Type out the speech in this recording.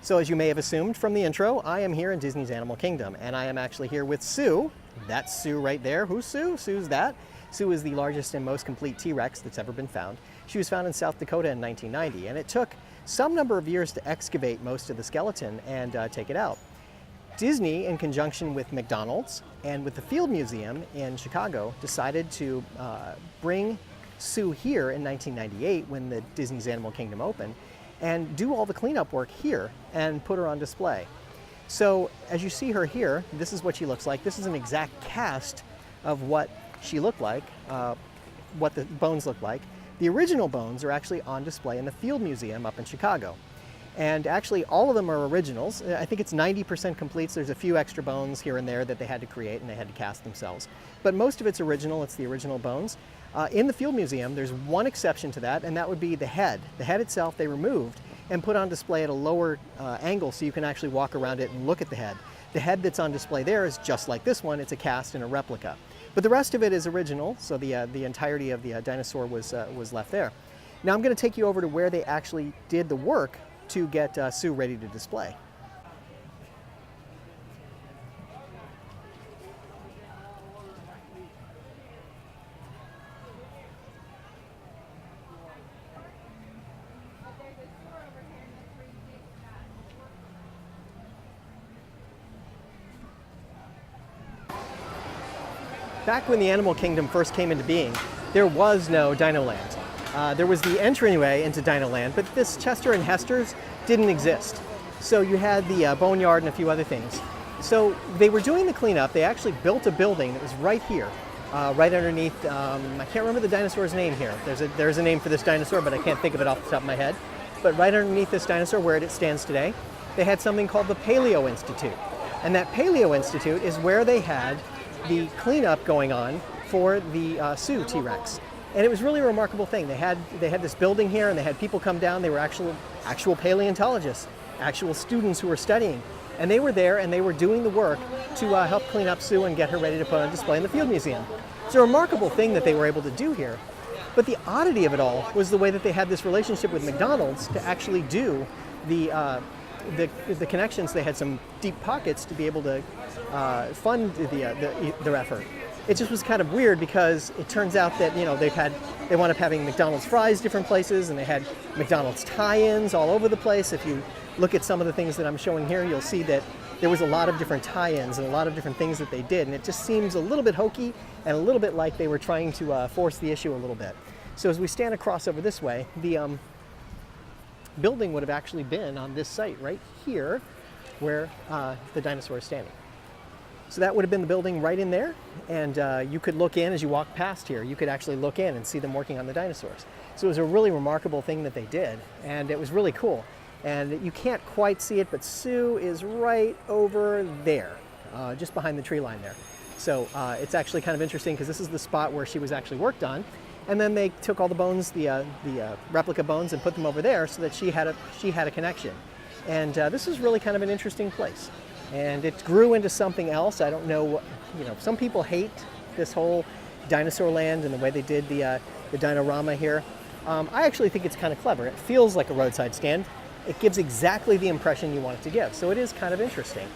So as you may have assumed from the intro, I am here in Disney's Animal Kingdom, and I am actually here with Sue. That's Sue right there. Who's Sue? Sue's that. Sue is the largest and most complete T-Rex that's ever been found. She was found in South Dakota in 1990, and it took some number of years to excavate most of the skeleton and take it out. Disney, in conjunction with McDonald's and with the Field Museum in Chicago, decided to bring Sue here in 1998 when the Disney's Animal Kingdom opened and do all the cleanup work here and put her on display. So as you see her here, this is what she looks like. This is an exact cast of what she looked like, what the bones look like. The original bones are actually on display in the Field Museum up in Chicago. And actually all of them are originals. I think it's 90% complete. So there's a few extra bones here and there that they had to create and they had to cast themselves. But most of it's original. It's the original bones. In the Field Museum, there's one exception to that, and that would be the head. The head itself they removed and put on display at a lower angle so you can actually walk around it and look at the head. The head that's on display there is just like this one. It's a cast and a replica. But the rest of it is original, so the entirety of the dinosaur was left there. Now I'm going to take you over to where they actually did the work to get Sue ready to display. Back when the Animal Kingdom first came into being, there was no Dino Land. There was the entryway into Dino Land, but this Chester and Hester's didn't exist. So you had the boneyard and a few other things. So they were doing the cleanup. They actually built a building that was right here, right underneath, I can't remember the dinosaur's name here. There's a name for this dinosaur, but I can't think of it off the top of my head. But right underneath this dinosaur, where it stands today, they had something called the Paleo Institute. And that Paleo Institute is where they had the cleanup going on for the Sue T-Rex. And it was really a remarkable thing. They had this building here, and they had people come down. They were actual paleontologists, actual students who were studying. And they were there, and they were doing the work to help clean up Sue and get her ready to put on display in the Field Museum. It's a remarkable thing that they were able to do here. But the oddity of it all was the way that they had this relationship with McDonald's to actually do the connections. They had some deep pockets to be able to fund their effort. It just was kind of weird because it turns out that, you know, they wound up having McDonald's fries different places, and they had McDonald's tie-ins all over the place. If you look at some of the things that I'm showing here, you'll see that there was a lot of different tie-ins and a lot of different things that they did, and it just seems a little bit hokey and a little bit like they were trying to force the issue a little bit. So as we stand across over this way, the building would have actually been on this site right here where the dinosaur is standing. So that would have been the building right in there, and you could look in as you walk past here. You could actually look in and see them working on the dinosaurs. So it was a really remarkable thing that they did, and it was really cool. And you can't quite see it, but Sue is right over there, just behind the tree line there. So it's actually kind of interesting because this is the spot where she was actually worked on. And then they took all the bones, the replica bones, and put them over there so that she had a connection. And this is really kind of an interesting place. And it grew into something else. I don't know, you know, some people hate this whole dinosaur land and the way they did the Dinorama here. I actually think it's kind of clever. It feels like a roadside stand. It gives exactly the impression you want it to give. So it is kind of interesting.